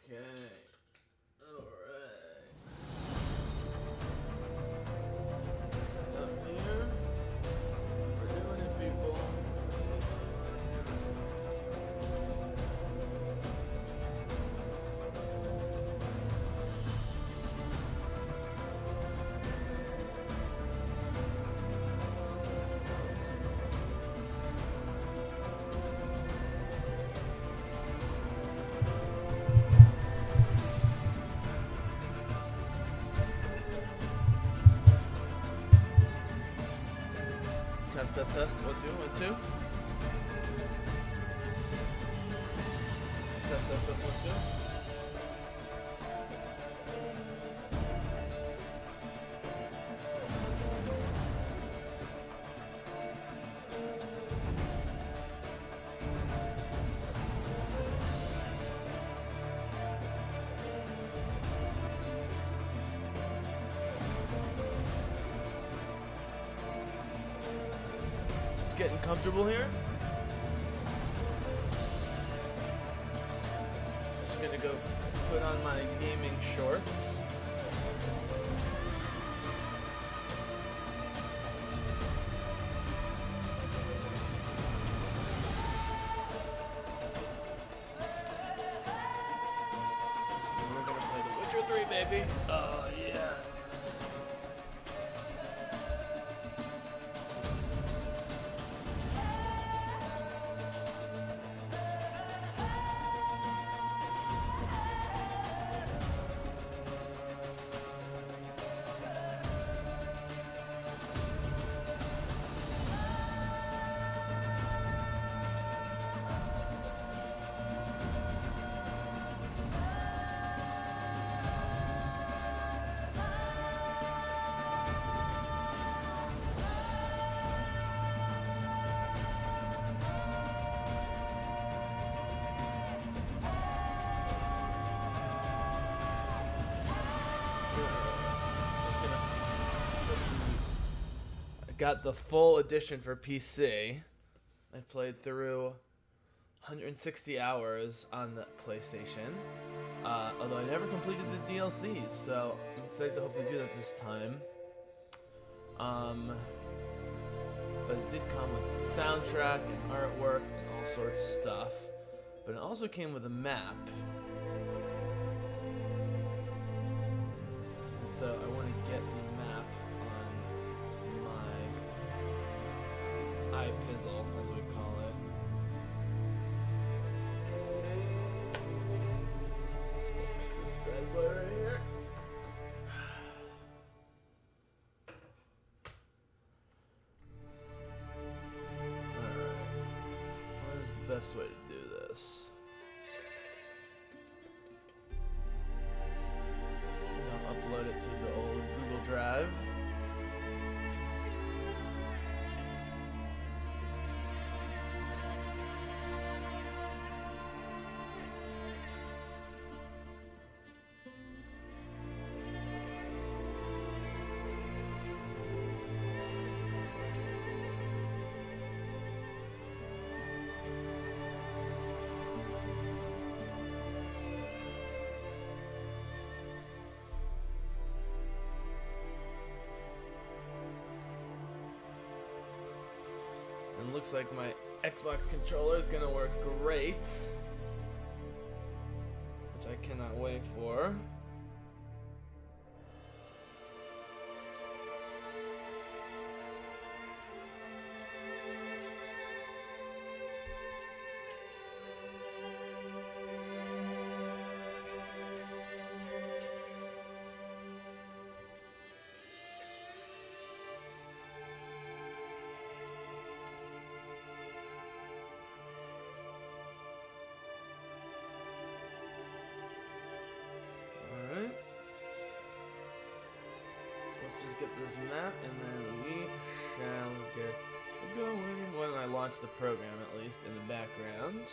Okay. Alright. Set up here. We're doing it, people. Test, test, test. 1, 2, 1, 2. Test, test, test, 1, 2. Just getting comfortable here. Just gonna go put on my gaming shorts. And we're gonna play The Witcher 3, baby. Oh yeah. Got the full edition for PC. I played through 160 hours on the PlayStation. Although I never completed the DLCs, so I'm excited to hopefully do that this time. But it did come with soundtrack and artwork and all sorts of stuff. But it also came with a map. And so I want to get the map Bizzle, as we call it. This bad boy right here. Alright. What is the best way to do this? I'll upload it to the old Google Drive. And looks like my Xbox controller is gonna work great, which I cannot wait for. Just get this map and then we shall get going. When I launch the program, at least in the background.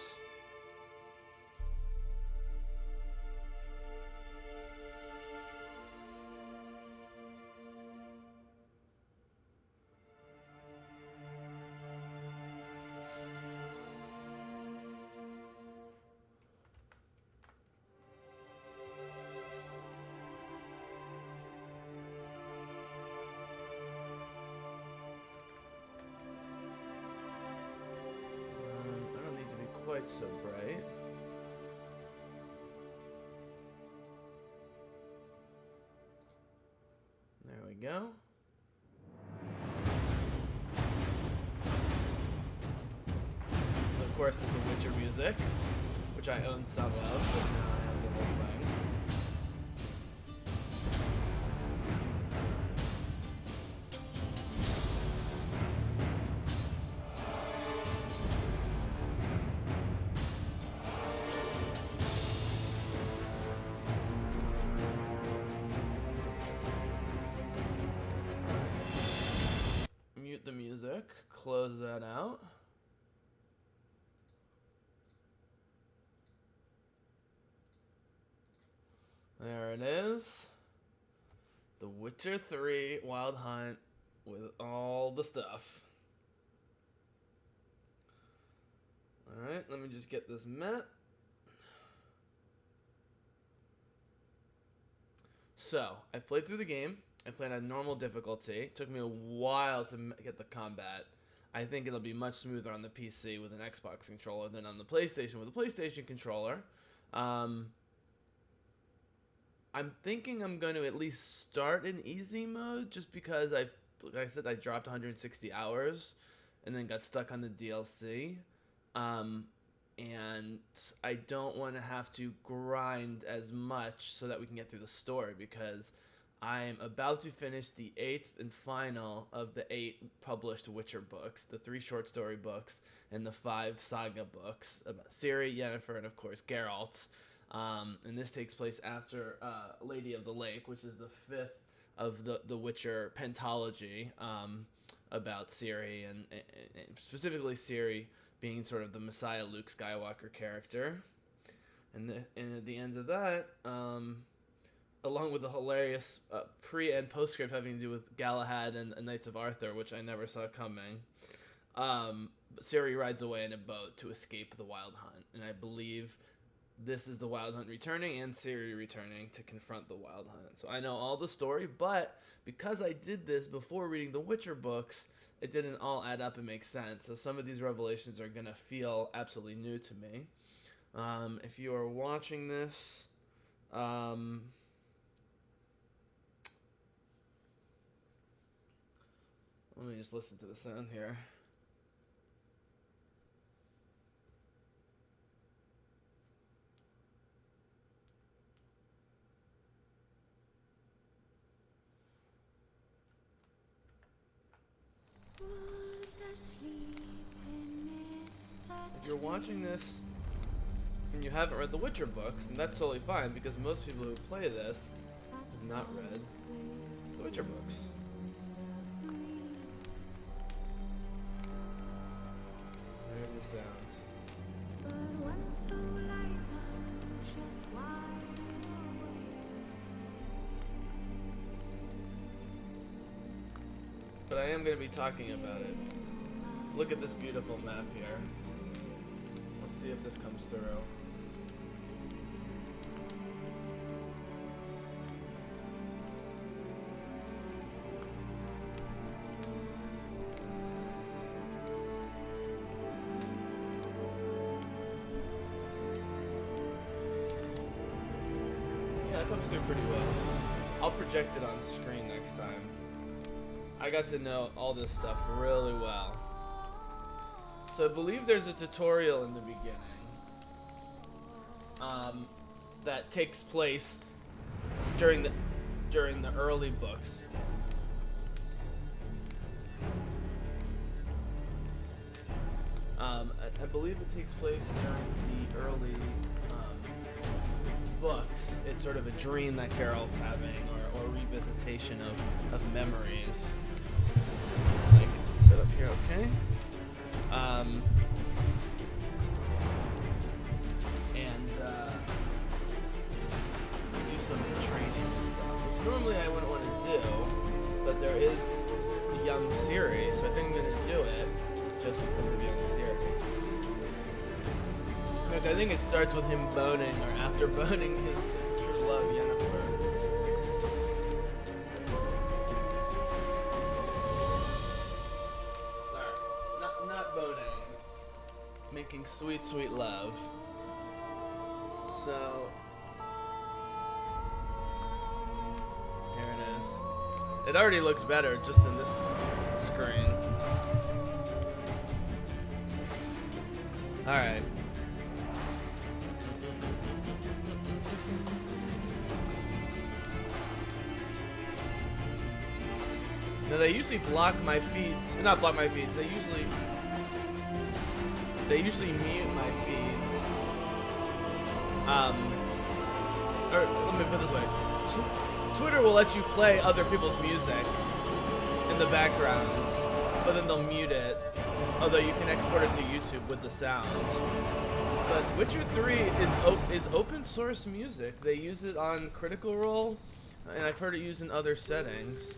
quite so bright. There we go. So of course is the Witcher music, which I own some of, but now I have the whole thing. Mute the music, close that out. There it is. The Witcher 3 Wild Hunt with all the stuff. Alright, let me just get this map. So, I played through the game. I played on normal difficulty. It took me a while to get the combat. I think it'll be much smoother on the PC with an Xbox controller than on the PlayStation with a PlayStation controller. I'm thinking I'm going to at least start in easy mode just because like I said, I dropped 160 hours and then got stuck on the DLC. And I don't want to have to grind as much so that we can get through the story because I'm about to finish the 8th and final of the 8 published Witcher books, the 3 short story books and the 5 saga books about Ciri, Yennefer, and of course Geralt. And this takes place after Lady of the Lake, which is the 5th of the Witcher pentalogy about Ciri and specifically Ciri being sort of the Messiah Luke Skywalker character. And at the end of that, along with the hilarious pre- and postscript having to do with Galahad and Knights of Arthur, which I never saw coming, Ciri rides away in a boat to escape the Wild Hunt. And I believe this is the Wild Hunt returning and Ciri returning to confront the Wild Hunt. So I know all the story, but because I did this before reading the Witcher books, it didn't all add up and make sense. So some of these revelations are going to feel absolutely new to me. If you are watching this, let me just listen to the sound here. If you're watching this and you haven't read the Witcher books, then that's totally fine because most people who play this have not read the Witcher books. There's the sound. But I am going to be talking about it. Look at this beautiful map here. Let's see if this comes through. Yeah, it comes through pretty well. I'll project it on screen next time. I got to know all this stuff really well. So I believe there's a tutorial in the beginning that takes place during the early books. I believe it takes place during the early books. It's sort of a dream that Geralt's having, or revisitation of memories. So, like, sit up here, okay? Do some training and stuff, which normally I wouldn't want to do, but there is young Ciri, so I think I'm going to do it just because of young Ciri. In fact, I think it starts with him boning, or after boning his true love, Yennefer. making sweet, sweet love. So here it is. It already looks better just in this screen. Alright. Now they usually block my feeds. Not block my feeds. They usually mute my feeds. Or let me put it this way. Twitter will let you play other people's music in the background, but then they'll mute it. Although you can export it to YouTube with the sounds. But Witcher 3 is open source music. They use it on Critical Role, and I've heard it used in other settings.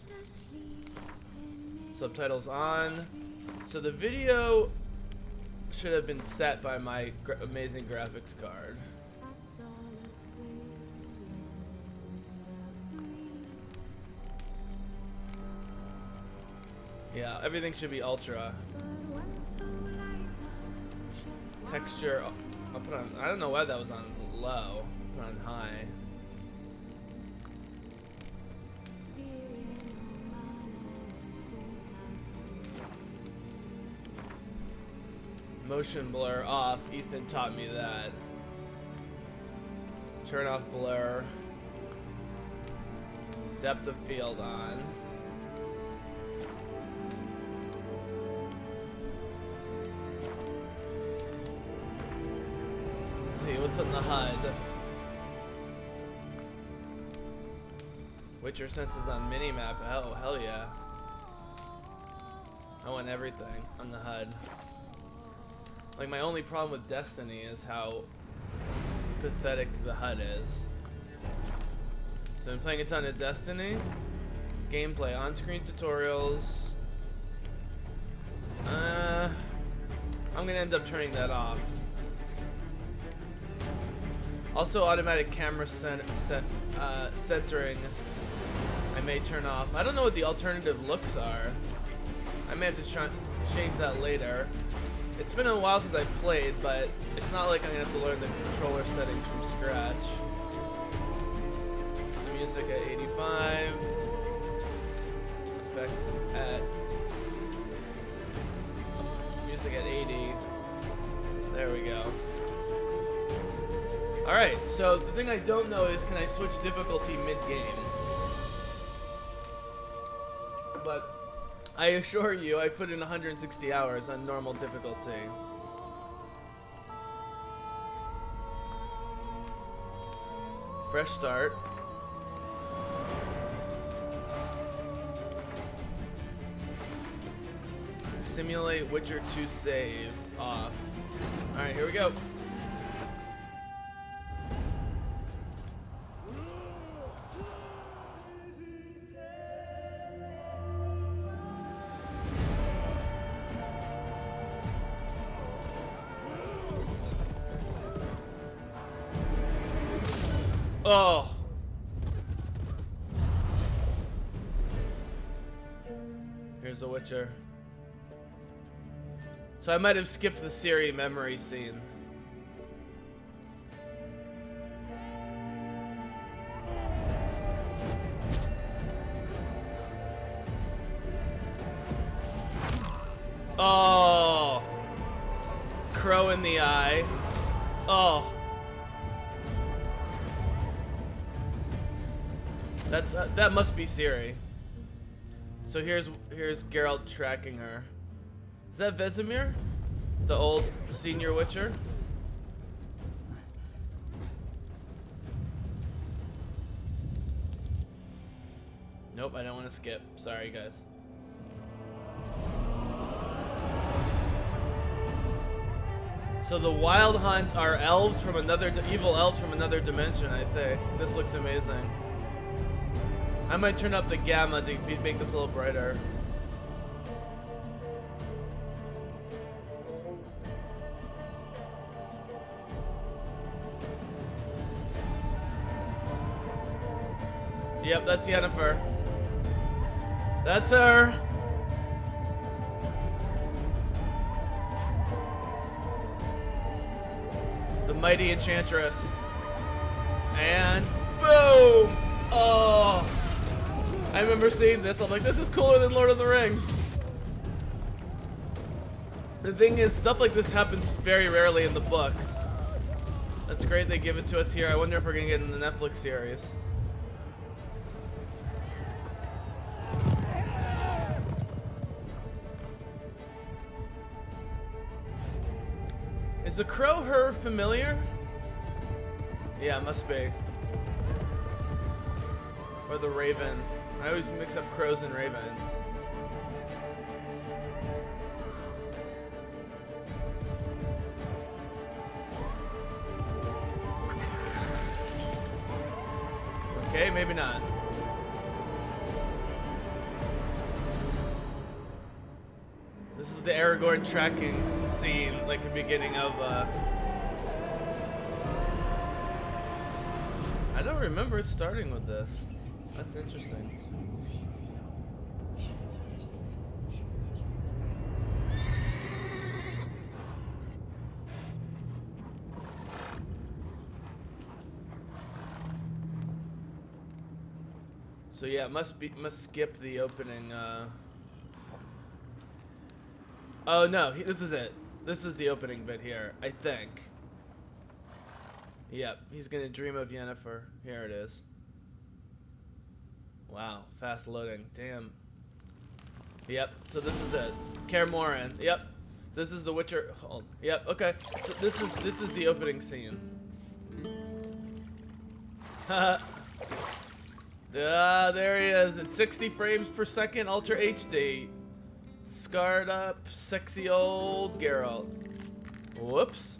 Subtitles on. So the video should have been set by my amazing graphics card. Yeah, everything should be ultra. Texture, I'll put on, I don't know why that was on low. I'll put on high. Motion blur off. Ethan taught me that. Turn off blur. Depth of field on. Let's see what's on the HUD. Witcher senses on minimap. Oh, hell yeah. I want everything on the HUD. Like, my only problem with Destiny is how pathetic the HUD is. So I'm playing a ton of Destiny. Gameplay, on-screen tutorials. I'm gonna end up turning that off. Also, automatic camera centering. I may turn off. I don't know what the alternative looks are. I may have to change that later. It's been a while since I played, but it's not like I'm gonna have to learn the controller settings from scratch. The music at 85. Effects at music at 80. There we go. Alright, so the thing I don't know is, can I switch difficulty mid-game? But I assure you, I put in 160 hours on normal difficulty. Fresh start. Simulate Witcher 2 save off. Alright, here we go. Oh. Here's the Witcher. So I might have skipped the Ciri memory scene. Oh. Crow in the eye. Oh. That must be Ciri. So here's Geralt tracking her. Is that Vesemir? The old senior Witcher? Nope, I don't want to skip. Sorry, guys. So the Wild Hunt are elves from another evil elves from another dimension, I think. This looks amazing. I might turn up the gamma to make this a little brighter. Yep, that's Yennefer. That's her. mighty enchantress. And boom! Oh! I remember seeing this. I'm like, this is cooler than Lord of the Rings. The thing is, stuff like this happens very rarely in the books. That's great they give it to us here. I wonder if we're gonna get in the Netflix series. Is the crow her familiar? Yeah, it must be. Or the raven. I always mix up crows and ravens. Okay, maybe not. This is the Aragorn tracking scene, like the beginning of, I don't remember it starting with this. That's interesting. So yeah, must skip the opening. Oh no, this is it. This is the opening bit here, I think. Yep, he's gonna dream of Yennefer. Here it is. Wow, fast loading. Damn. Yep. So this is it. Kaer Morhen. Yep. So this is the Witcher. Hold. Yep. Okay. So this is the opening scene. Haha. There he is. It's 60 frames per second, Ultra HD. Scarred up, sexy old Geralt. Whoops.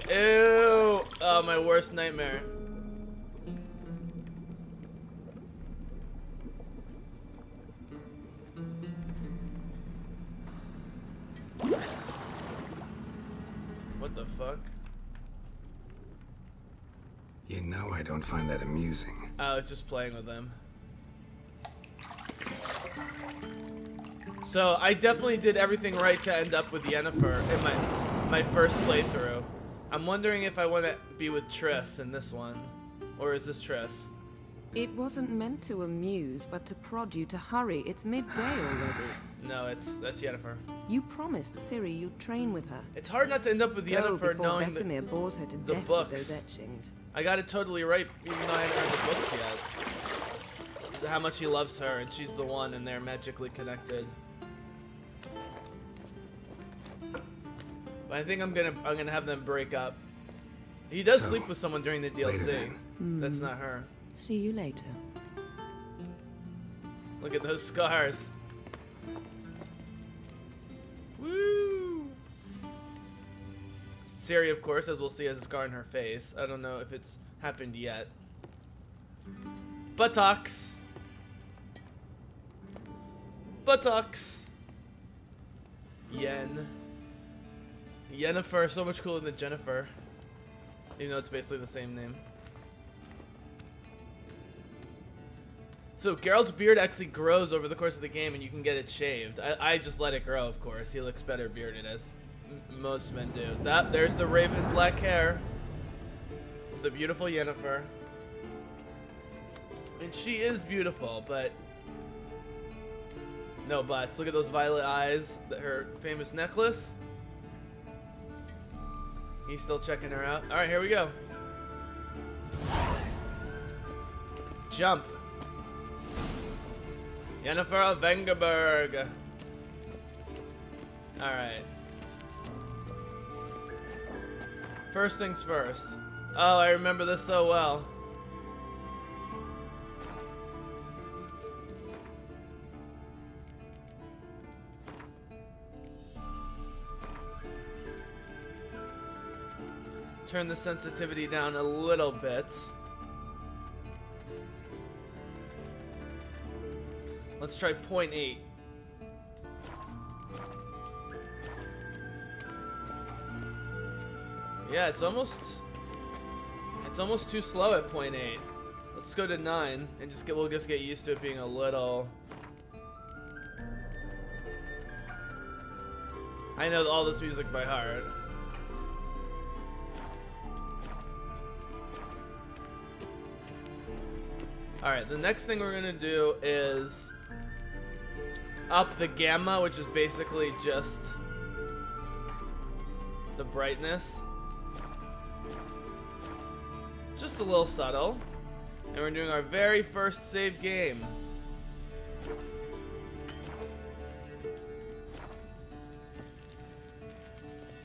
Ew. Oh, my worst nightmare. What the fuck? You know I don't find that amusing. I was just playing with them. So I definitely did everything right to end up with Yennefer in my first playthrough. I'm wondering if I want to be with Triss in this one. Or is this Triss? It wasn't meant to amuse, but to prod you to hurry. It's midday already. No, that's Yennefer. You promised Ciri you'd train with her. It's hard not to end up with Yennefer knowing Vesemir bores her to the death books. with those etchings. I got it totally right, even though I haven't read the books yet. How much he loves her, and she's the one, and they're magically connected. But I think I'm gonna have them break up. He does sleep with someone during the DLC. That's not her. See you later. Look at those scars. Woo! Ciri, of course, as we'll see, has a scar on her face. I don't know if it's happened yet. Buttocks. Buttocks. Yen. Yennefer, so much cooler than Jennifer. Even though it's basically the same name. So Geralt's beard actually grows over the course of the game, and you can get it shaved. I just let it grow, of course. He looks better bearded, as most men do. There's the raven black hair. The beautiful Yennefer. And she is beautiful, but no buts. Look at those violet eyes. Her famous necklace. He's still checking her out. All right, here we go. Jump. Yennefer of Vengerberg. Alright. First things first. Oh, I remember this so well. Turn the sensitivity down a little bit. Let's try 0.8. Yeah, it's almost too slow at 0.8. Let's go to 9 and we'll just get used to it being a little. I know all this music by heart. Alright, the next thing we're gonna do is up the gamma, which is basically just the brightness. Just a little subtle. And we're doing our very first save game.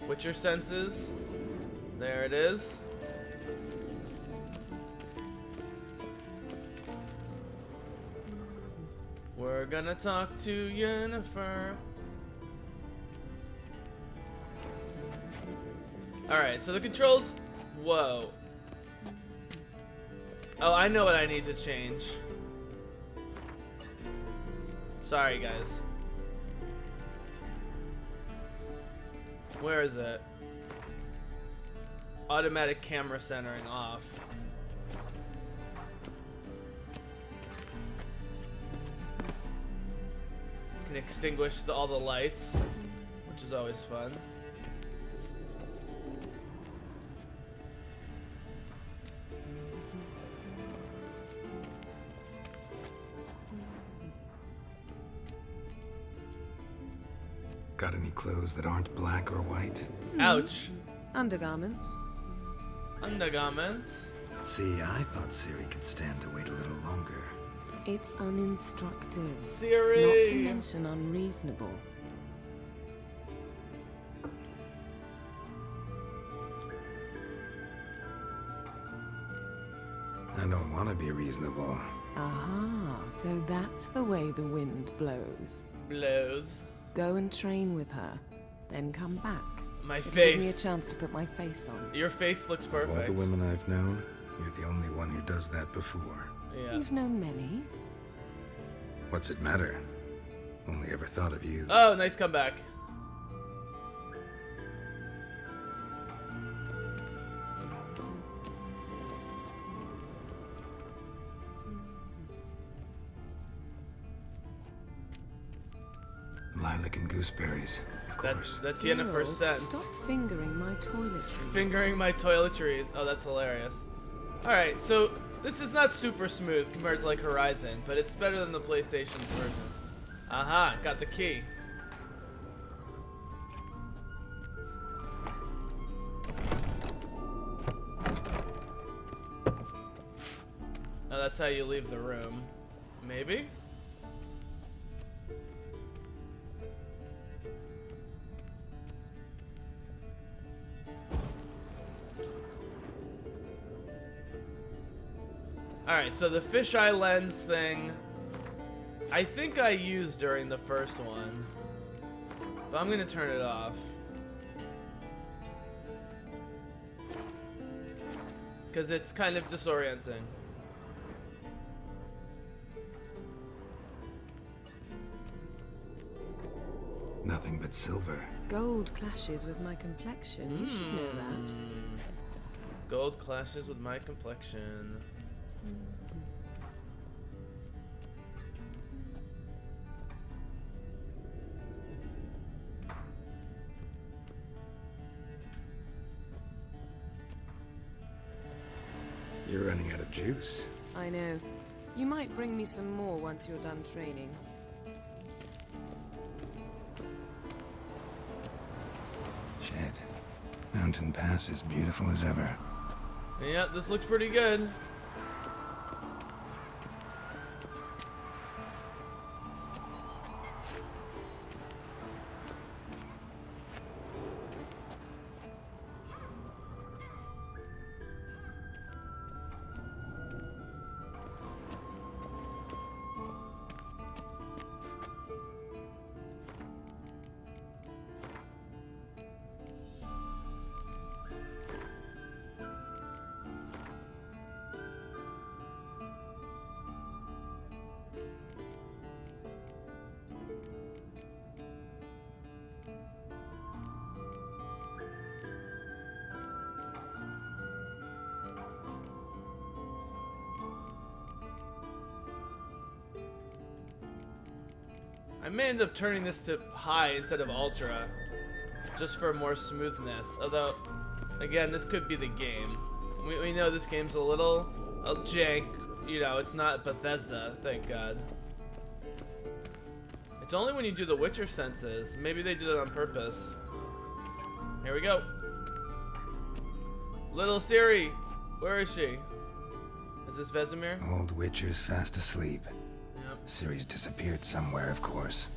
Witcher senses. There it is. We're gonna talk to Yennefer. Alright, so the controls. Whoa. Oh, I know what I need to change. Sorry, guys. Where is it? Automatic camera centering off. Can extinguish all the lights, which is always fun. Got any clothes that aren't black or white? Ouch. Undergarments. Undergarments. See, I thought Siri could stand to wait a little longer. It's uninstructive. Siri. Not to mention unreasonable. I don't want to be reasonable. Aha, so that's the way the wind blows. Blows. Go and train with her, then come back. My It'll give me a face. chance to put my face on. Your face looks Of all perfect. the women I've known, you're the only one who does that before. Yeah. You've known many. What's it matter? Only ever thought of you. Oh, nice comeback. Lilac and gooseberries, of course. That's Yennefer's Geralt, scent. stop fingering my toiletries. Fingering my toiletries. Oh, that's hilarious. Alright, so this is not super smooth compared to like Horizon, but it's better than the PlayStation version. Aha, got the key. Oh, that's how you leave the room. Maybe? Alright, so the fisheye lens thing, I think I used during the first one, but I'm gonna turn it off. Because it's kind of disorienting. Nothing but silver. Gold clashes with my complexion. You should know that. Gold clashes with my complexion. You're running out of juice. I know. You might bring me some more once you're done training. Shit. Mountain Pass is beautiful as ever. Yeah, this looks pretty good. I may end up turning this to high instead of ultra, just for more smoothness. Although, again, this could be the game. We know this game's a little jank, you know, it's not Bethesda, thank God. It's only when you do the Witcher senses. Maybe they did it on purpose. Here we go. Little Siri, where is she? Is this Vesemir? Old Witcher's fast asleep. Yep. Ciri's disappeared somewhere, of course.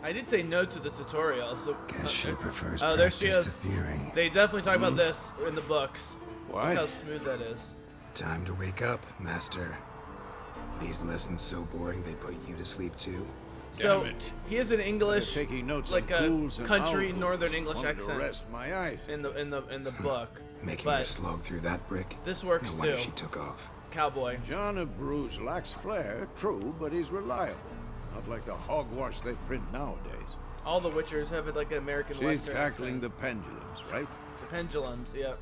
I did say no to the tutorial, so. Guess she prefers oh, there she practice is. to theory. They definitely talk about this in the books. Why? Look how smooth that is. Time to wake up, Master. These lessons so boring they put you to sleep too. So Damn it. he has an English, Taking notes like on a ghouls and country owls. northern English Wanted to accent rest my eyes. in the book. Making But her slog through that brick. this works No wonder too. she took off. Cowboy. John of Bruges lacks flair, true, but he's reliable. Not like the hogwash they print nowadays. All the Witchers have like an American She's Western tackling accent. the pendulums, right? The pendulums. Yep.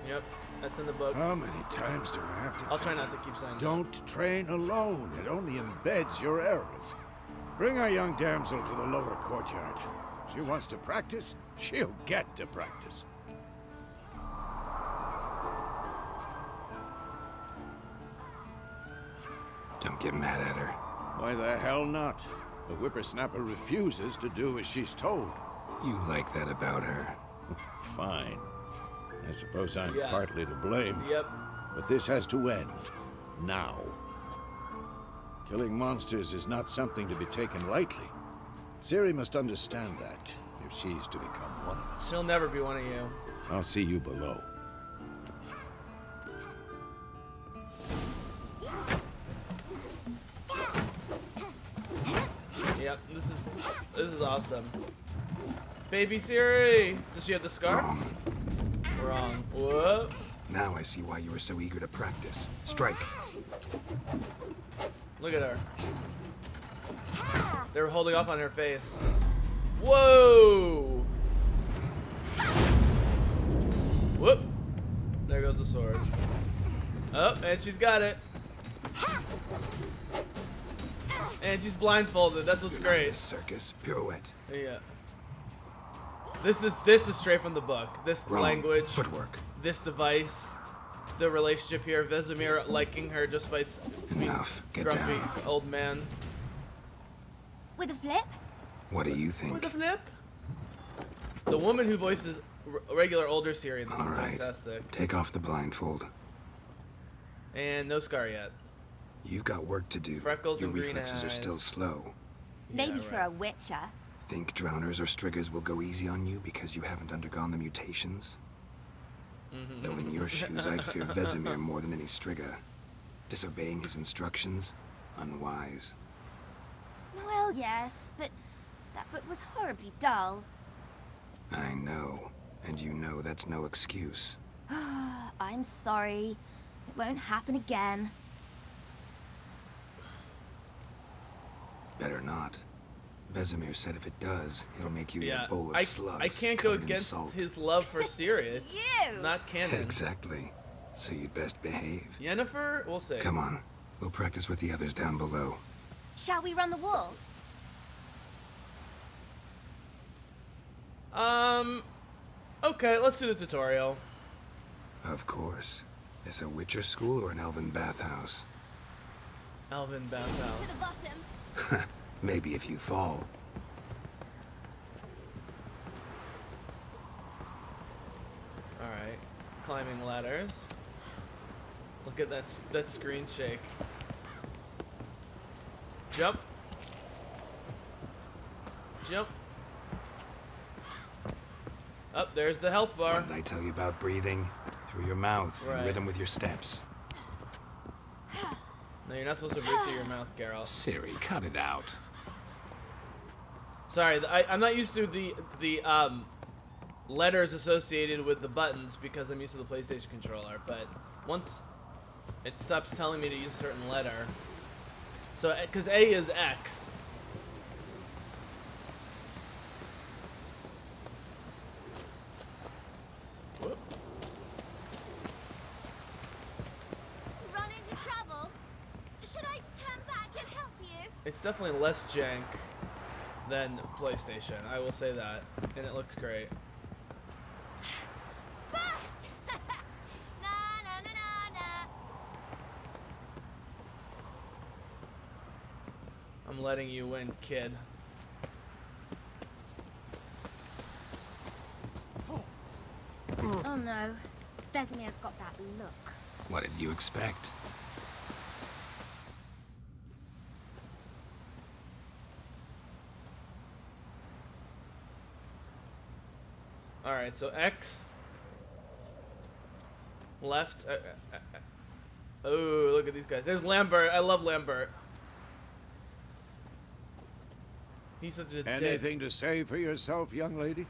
Yep. That's in the book. How many times do I have to I'll tell try not you? to keep saying that. Don't train alone. It only embeds your errors. Bring our young damsel to the lower courtyard. She wants to practice, she'll get to practice. Don't get mad at her. Why the hell not? The whippersnapper refuses to do as she's told. You like that about her. Fine. I suppose I'm Yeah. partly to blame. Yep. But this has to end. Now. Killing monsters is not something to be taken lightly. Ciri must understand that, if she's to become one of us. She'll never be one of you. I'll see you below. Yep. This is awesome. Baby Siri. Does she have the scar? Wrong. Whoop. Now I see why you were so eager to practice. Strike. Look at her. They were holding up on her face. Whoa! Whoop! There goes the sword. Oh, and she's got it. And she's blindfolded. That's what's This great. circus pirouette. Yeah. This is straight from the book. This Wrong. language, Footwork. this device, the relationship here. Vesemir liking her despite being Enough. Get grumpy down. old man. With a flip? What do you With think? a flip. The woman who voices regular older Siri in this All is right. fantastic. Take off the blindfold. And no scar yet. You've got work to do. Freckles Your and green reflexes are eyes. still slow. Maybe Yeah, for right. a witcher. Think drowners or striggers will go easy on you because you haven't undergone the mutations? Though in your shoes, I'd fear Vesemir more than any strigger. Disobeying his instructions? Unwise. Well, yes, but that book was horribly dull. I know. And you know that's no excuse. I'm sorry. It won't happen again. Better not. Vesemir said if it does, he'll make you eat Yeah, a bowl of I slugs can't go covered in against salt. his love for Siri. It's Ew. not canon. Exactly. So you'd best behave. Yennefer, we'll see. Come on. We'll practice with the others down below. Shall we run the walls? Okay, let's do the tutorial. Of course. Is a Witcher school or an elven bathhouse? Elven bathhouse. To the bottom. Maybe if you fall. Alright. Climbing ladders. Look at that screen shake. Jump. Jump. Up, there's the health bar. What did I tell you about breathing? Through your mouth, in Right. rhythm with your steps. No, you're not supposed to breathe through your mouth, Geralt. Siri, cut it out. Sorry, I'm not used to the letters associated with the buttons because I'm used to the PlayStation controller. But once it stops telling me to use a certain letter, so because A is X. Whoop. It's definitely less jank than PlayStation. I will say that, and it looks great. Fast! Na na na na na. I'm letting you win, kid. Oh no, Vesemir's got that look. What did you expect? Alright, so X. Left. Oh, look at these guys. There's Lambert. I love Lambert. He's such a dick. Anything to say for yourself, young lady?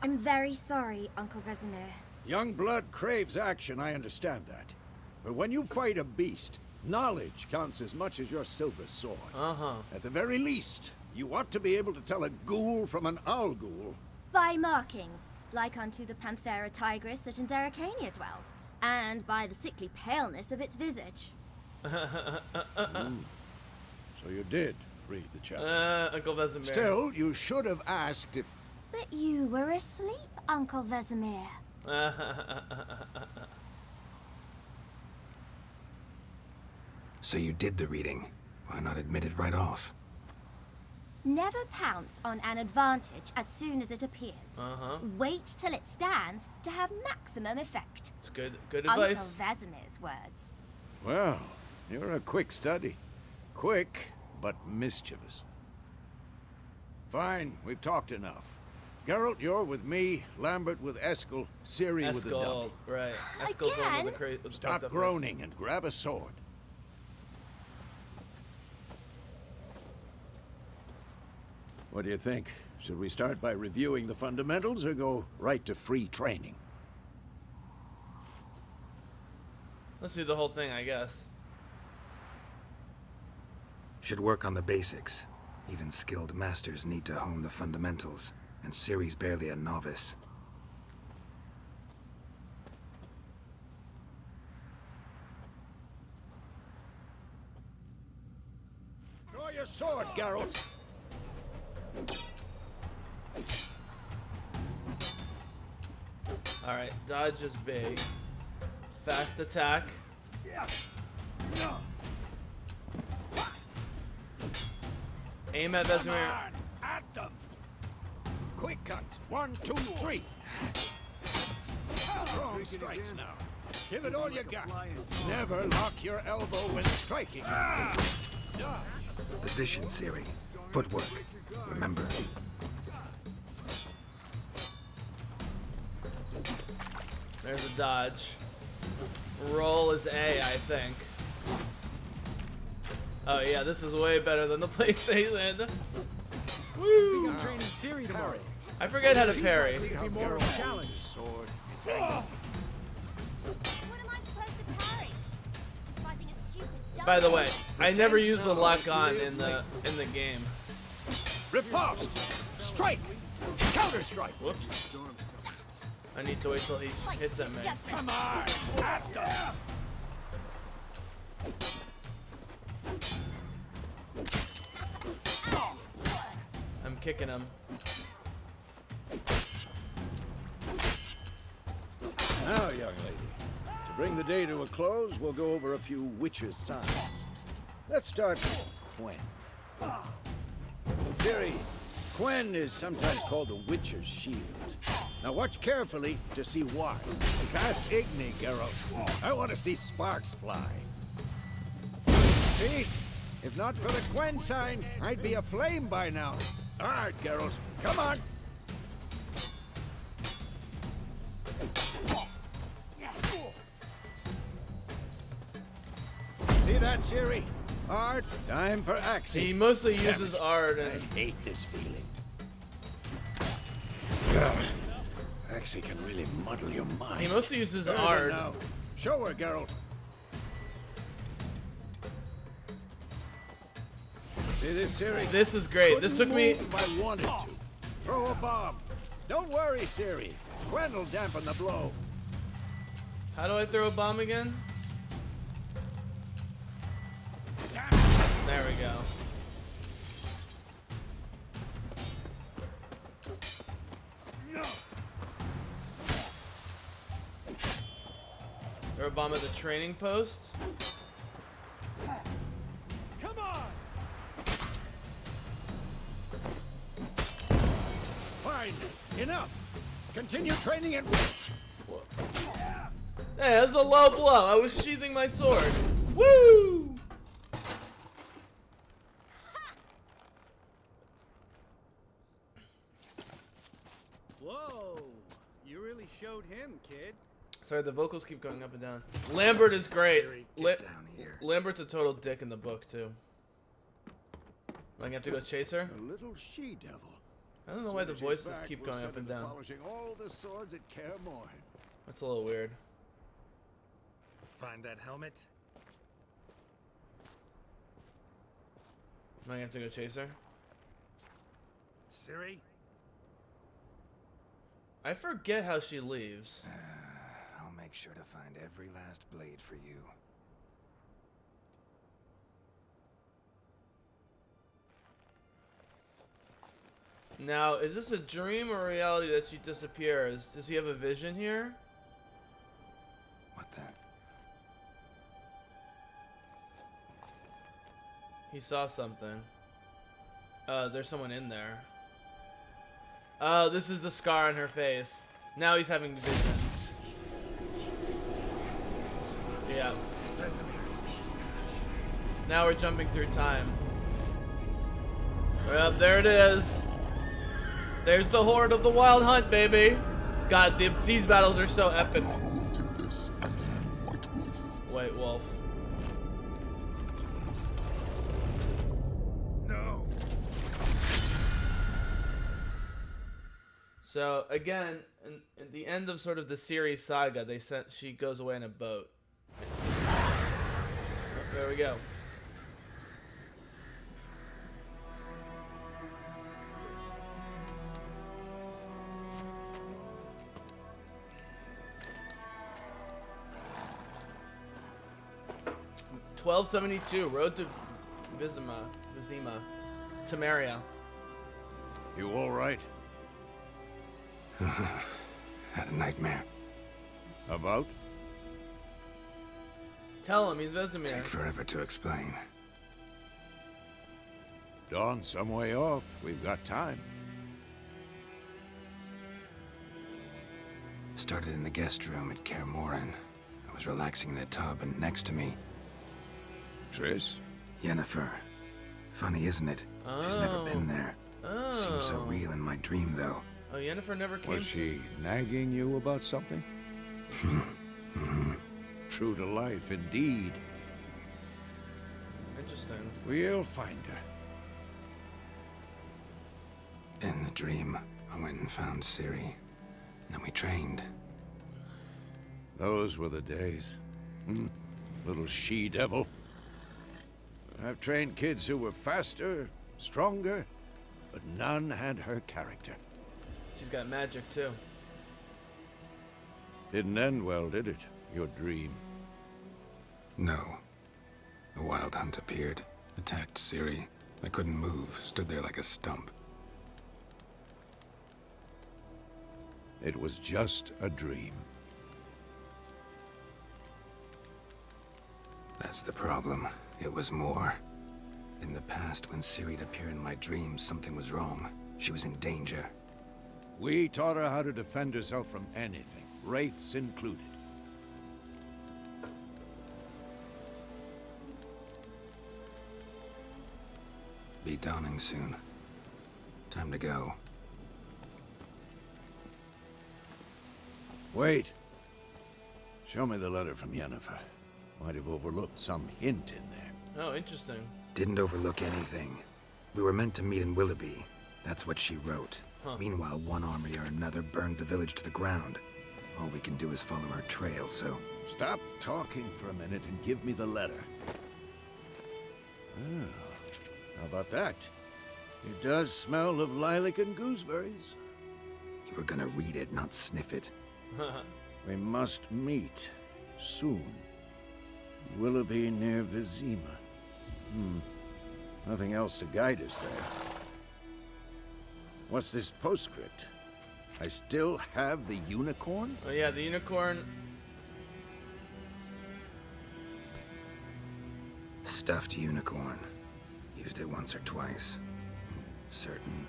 I'm very sorry, Uncle Vesemir. Young blood craves action, I understand that. But when you fight a beast, knowledge counts as much as your silver sword. Uh-huh. At the very least, you ought to be able to tell a ghoul from an owl ghoul. By markings, like unto the Panthera tigris that in Zeracania dwells, and by the sickly paleness of its visage. So you did read the chapter. Uncle Vesemir. Still, you should have asked if... But you were asleep, Uncle Vesemir. So you did the reading. Why not admit it right off? Never pounce on an advantage as soon as it appears. Uh-huh. Wait till it stands to have maximum effect. It's good advice. Uncle Vesemir's words. Well, you're a quick study. Quick, but mischievous. Fine, we've talked enough. Geralt, you're with me, Lambert with Eskel, Ciri with the dummy. Eskel, right. Eskel's the one with the crazy. Stop groaning and grab a sword. What do you think? Should we start by reviewing the fundamentals or go right to free training? Let's do the whole thing, I guess. Should work on the basics. Even skilled masters need to hone the fundamentals, and Ciri's barely a novice. Draw your sword, Geralt! Alright, dodge is big. Fast attack. Aim at Vesemir. At them! Quick cuts. 1, 2, 3. Strong strikes now. Give it all you got. Never lock your elbow when striking. Position, Ciri. Footwork. Remember. There's a dodge. Roll is A, I think. Oh yeah, this is way better than the PlayStation. Woo! I'm training Ciri tomorrow. I forget how to parry. It'll be more of a challenge. Sword. What am I supposed to parry? Fighting a stupid dummy. By the way, I never used the lock on in the game. Riposte! Strike! Counter strike! Whoops. I need to wait till he hits at me. Come on! At them! I'm kicking him. Now, young lady, to bring the day to a close, we'll go over a few witches' signs. Let's start with Quen. Ciri, Quen is sometimes called the Witcher's Shield. Now watch carefully to see why. Cast Igni, Geralt. I want to see sparks fly. See? If not for the Quen sign, I'd be aflame by now. All right, Geralt, come on. See that, Ciri? Art, time for action. He mostly uses art I and hate this feeling. Axie can really muddle your mind. he mostly uses Further art. now. Show her, Geralt. See this, Ciri? This is great. This took Couldn't me. move if I wanted to. Throw a bomb. Don't worry, Ciri. Quen will dampen the blow. How do I throw a bomb again? Or bomb at the training post. Come on! Fine. Enough. Continue training and... Hey, that's a low blow. I was sheathing my sword. Woo! Whoa! You really showed him, kid. Sorry, the vocals keep going up and down. Lambert is great. Siri, get down here. Lambert's a total dick in the book, too. Am I gonna have to go chase her? A little she-devil. I don't know why the voices keep going up and down. Polishing all the swords at Kaer Morhen. That's a little weird. Find that helmet? Am I gonna have to go chase her? Siri? I forget how she leaves. I'll make sure to find every last blade for you. Now, is this a dream or reality that she disappears? Does he have a vision here? What the? He saw something. There's someone in there. Oh, this is the scar on her face. Now he's having visions. Yeah. Now we're jumping through time. Well, there it is. There's the horde of the Wild Hunt, baby. God, these battles are so epic. White Wolf. No. So again, in the end of sort of the series saga, she goes away in a boat. Oh, there we go. $12.72 Road to Vizima, Temeria. You all right? Had a nightmare. About? Tell him he's Vesemir. Take forever to explain. Dawn's some way off. We've got time. Started in the guest room at Kaer Morhen. I was relaxing in the tub, and next to me, Triss? Yennefer. Funny, isn't it? She's never been there. Seemed so real in my dream, though. Oh, Yennefer never came. Was she nagging you about something? True to life, indeed. Interesting. We'll find her. In the dream, I went and found Ciri. Then we trained. Those were the days. Little she-devil. I've trained kids who were faster, stronger, but none had her character. She's got magic too. Didn't end well, did it? Your dream. No. The Wild Hunt appeared, attacked Ciri. I couldn't move, stood there like a stump. It was just a dream. That's the problem. It was more. In the past, when Ciri'd appear in my dreams, something was wrong. She was in danger. We taught her how to defend herself from anything, wraiths included. Be dawning soon. Time to go. Wait. Show me the letter from Yennefer. Might have overlooked some hint in there. Oh, interesting. Didn't overlook anything. We were meant to meet in Willoughby. That's what she wrote. Huh. Meanwhile, one army or another burned the village to the ground. All we can do is follow her trail, so... Stop talking for a minute and give me the letter. Oh, how about that? It does smell of lilac and gooseberries. You were gonna read it, not sniff it. We must meet. Soon. Willoughby near Vizima. Nothing else to guide us there. What's this postscript? I still have the unicorn? Oh yeah, the unicorn. stuffed unicorn. Used it once or twice. In certain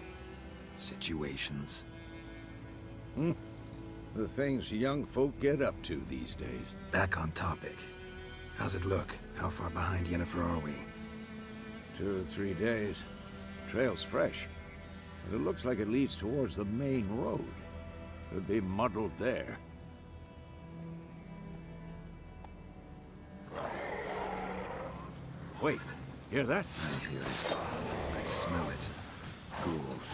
situations. The things young folk get up to these days. Back on topic. How's it look? How far behind Yennefer are we? 2 or 3 days. Trail's fresh. But it looks like it leads towards the main road. Could be muddled there. Wait, hear that? I hear it. I smell it. Ghouls.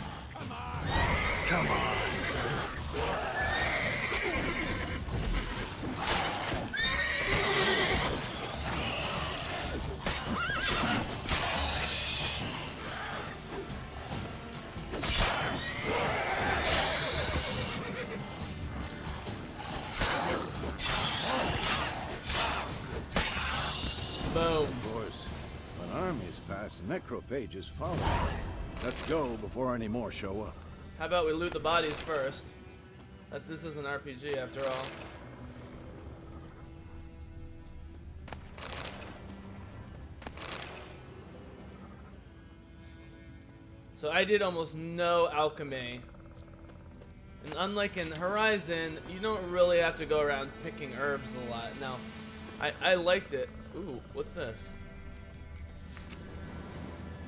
Come on! Boom. Of course, when armies pass, necrophages follow. Let's go before any more show up. How about we loot the bodies first? This is an RPG after all. So I did almost no alchemy. And unlike in Horizon, you don't really have to go around picking herbs a lot. Now, I liked it. Ooh, what's this?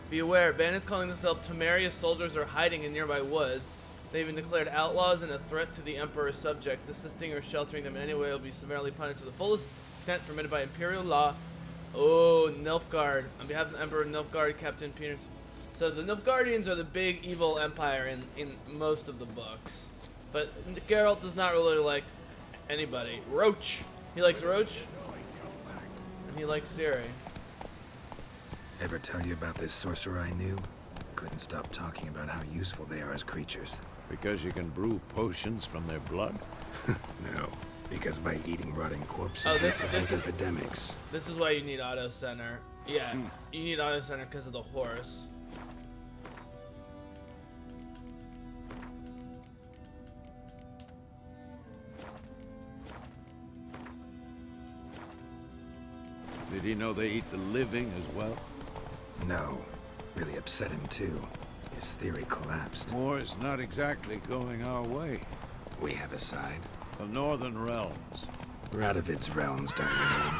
Be aware, bandits calling themselves Temeria's soldiers are hiding in nearby woods. They've been declared outlaws and a threat to the Emperor's subjects. Assisting or sheltering them in any way will be summarily punished to the fullest extent permitted by Imperial law. Oh, Nilfgaard. On behalf of the Emperor Nilfgaard, Captain Peters. So the Nilfgaardians are the big evil empire in most of the books. But Geralt does not really like anybody. Roach. He likes Roach. And he likes Ciri. Ever tell you about this sorcerer I knew? Couldn't stop talking about how useful they are as creatures. Because you can brew potions from their blood? No, because by eating rotting corpses, Oh, they this prevent is- epidemics. This is why you need Auto Center. Yeah, you need Auto Center because of the horse. Did he know they eat the living as well? No, really upset him too. His theory collapsed. War's not exactly going our way. We have a side. The Northern Realms. Radovid's realms don't remain.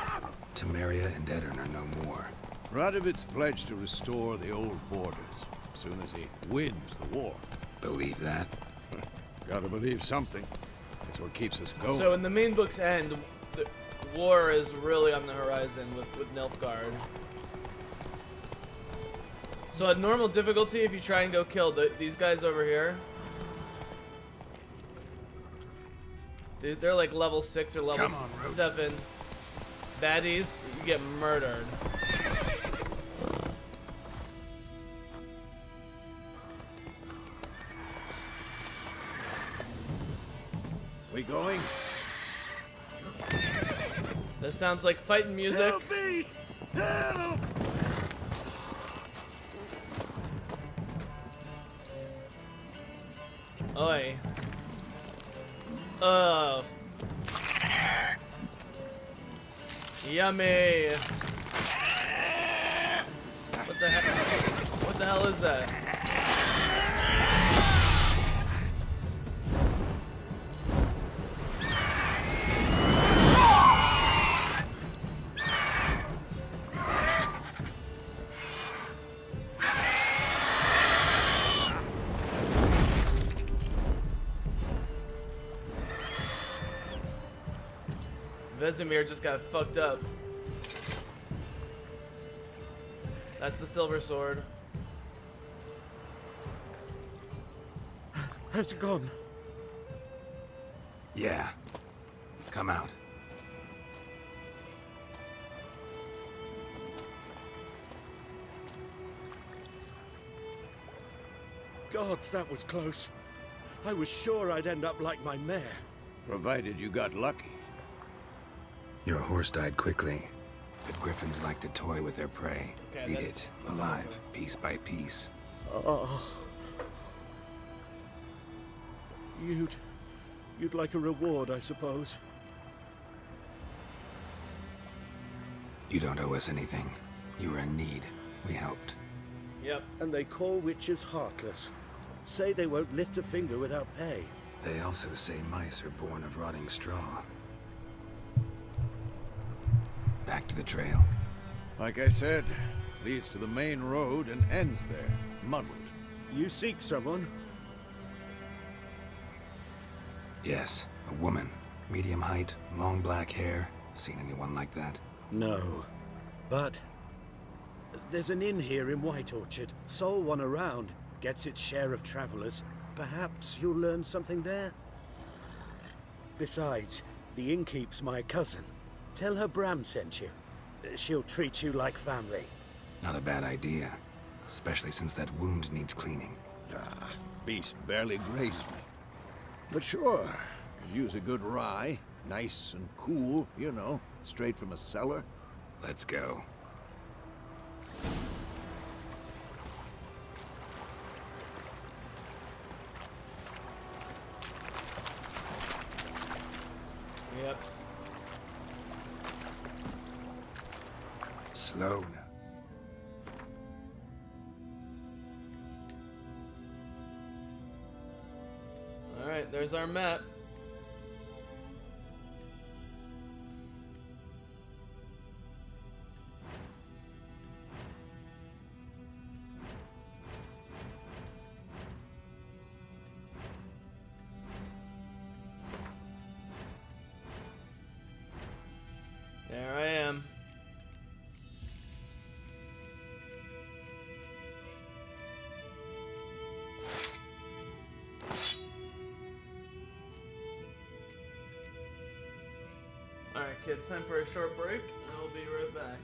Temeria and Edirn are no more. Radovid's pledged to restore the old borders as soon as he wins the war. Believe that? Gotta believe something. That's what keeps us going. So in the main book's end, the war is really on the horizon with Nilfgaard. So at normal difficulty, if you try and go kill these guys over here, they're like level 6 or level 7 baddies, you get murdered. We going? This sounds like fighting music. Help me! Help! Oi. Oh. Yummy. What the heck? What the hell is that? Vesemir just got fucked up. That's the silver sword. Has it gone? Yeah. Come out. Gods, that was close. I was sure I'd end up like my mare. Provided you got lucky. Your horse died quickly, but griffins like to toy with their prey. Okay, Eat that's- it, alive, piece by piece. Oh. You'd like a reward, I suppose. You don't owe us anything. You were in need. We helped. Yep. And they call witches heartless. Say they won't lift a finger without pay. They also say mice are born of rotting straw. Back to the trail. Like I said, leads to the main road and ends there, muddled. You seek someone? Yes, a woman. Medium height, long black hair. Seen anyone like that? No. But there's an inn here in White Orchard. Sole one around. Gets its share of travelers. Perhaps you'll learn something there? Besides, the innkeep's my cousin. Tell her Bram sent you. She'll treat you like family. Not a bad idea. Especially since that wound needs cleaning. Ah, beast barely grazed me. But sure, could use a good rye. Nice and cool, you know, straight from a cellar. Let's go. Yep. Slow now. Alright, there's our map. There I am. Alright kids, time for a short break, and I'll be right back.